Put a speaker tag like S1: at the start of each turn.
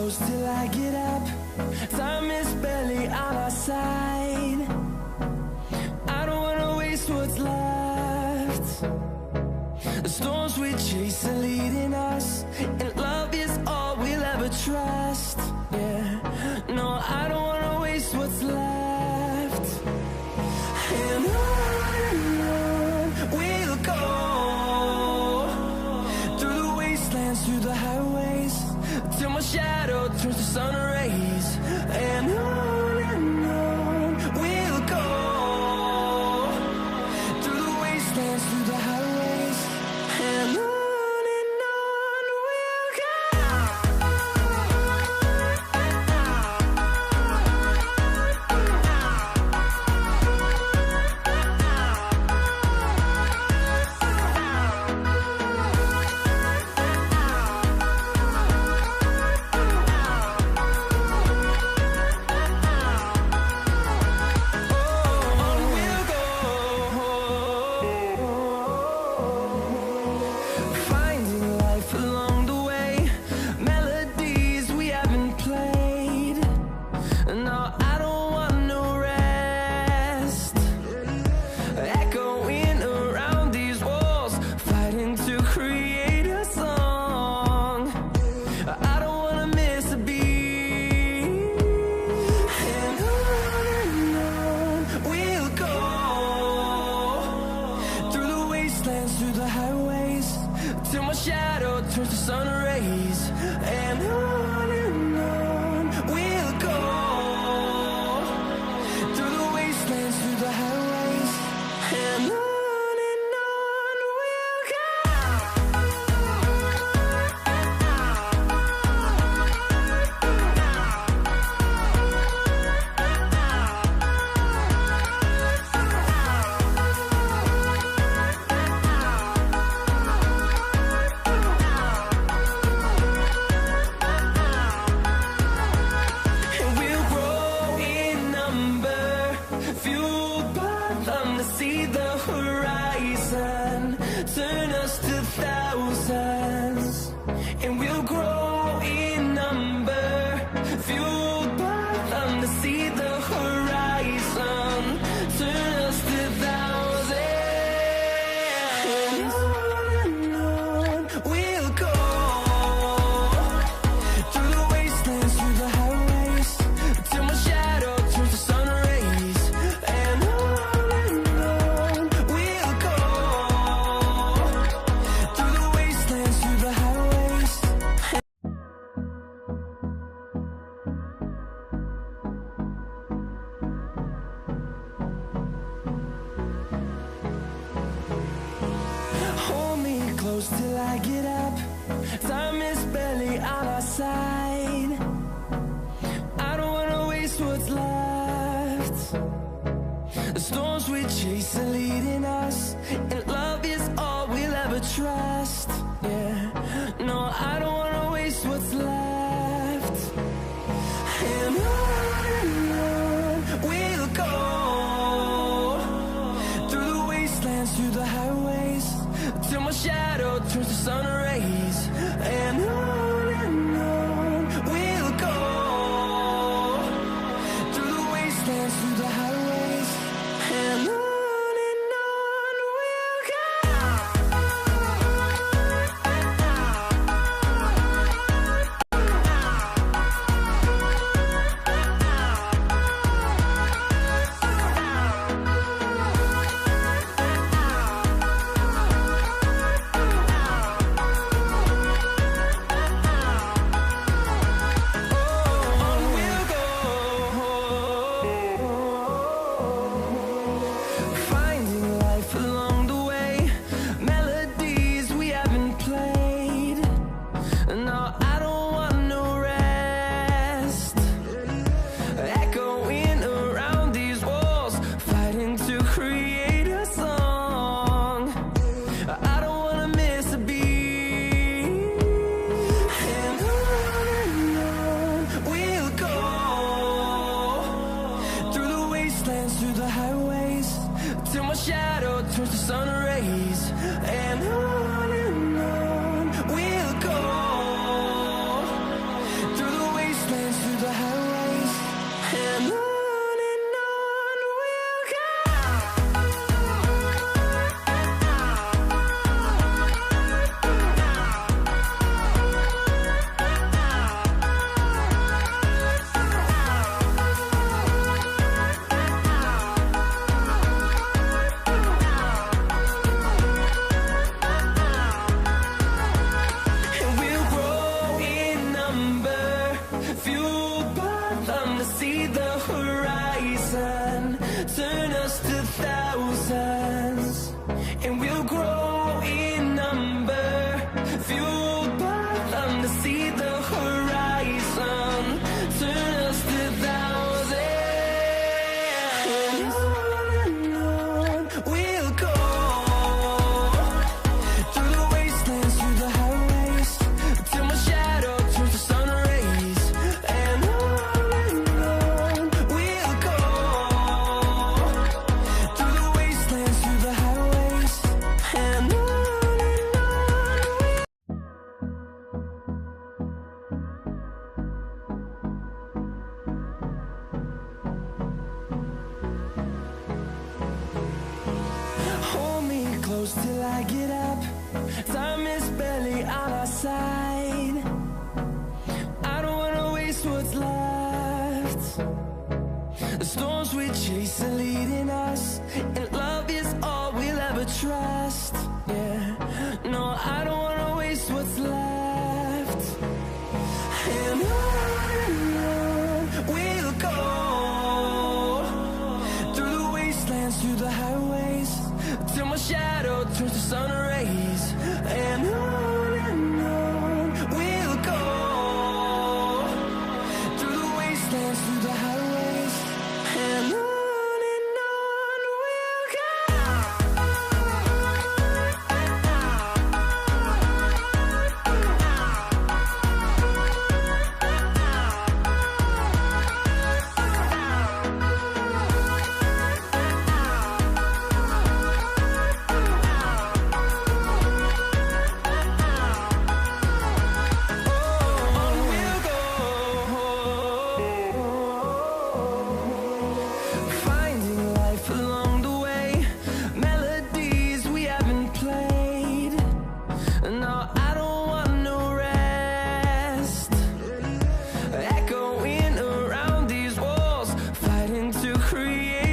S1: close till I get up. Time is barely on our side. I don't wanna waste what's left. The storms we chase are leading us, and love is all we'll ever trust. Yeah, no, I don't wanna waste what's left. And on we'll go, through the wastelands, through the highways, till my shadow turns to sun rays. And on we'll go, through the wastelands, through the highways, and on we'll go. Finding life along the way, melodies we haven't played. No, I don't want no rest. Echoing around these walls, fighting to create a song. I don't wanna miss a beat. And on we'll go, through the wastelands, through the highways, till my shadow turns to sun rays. And on we'll go, through the wastelands, through the highways, and on we'll go. And we'll grow in number, fueled by them to see the horizon, turn us to thousands. And we'll grow in number, fueled by them to see the horizon, turn us to thousands. And on we'll go, through the wastelands, through the highways, till my shadow turns to sun rays. And on we'll go, through the wastelands, through the highways. Hold me close till I get up. Time is barely on our side. I don't wanna waste what's left. The storms we chase are leading us, and love is all we'll ever trust. Yeah, no, I don't wanna waste what's left. And on we'll go, through the wastelands, through the highways, till my shadow turns to sun rays. And on we'll go, through the wastelands, through the highways, and on we'll go. turns to sun rays, and on we'll go through the And on we'll go, through the wastelands, through the highways, till my shadow turns to sun rays. And on we'll go, through the wastelands, through the highways, and on hold me close till I get up. Time is barely on our side. I don't wanna waste what's left. The storms we chase are leading us, and love is all we'll ever trust. Yeah, no, I don't wanna waste what's left. And on we'll go, through the wastelands, through the highways, till my shadow turns to sun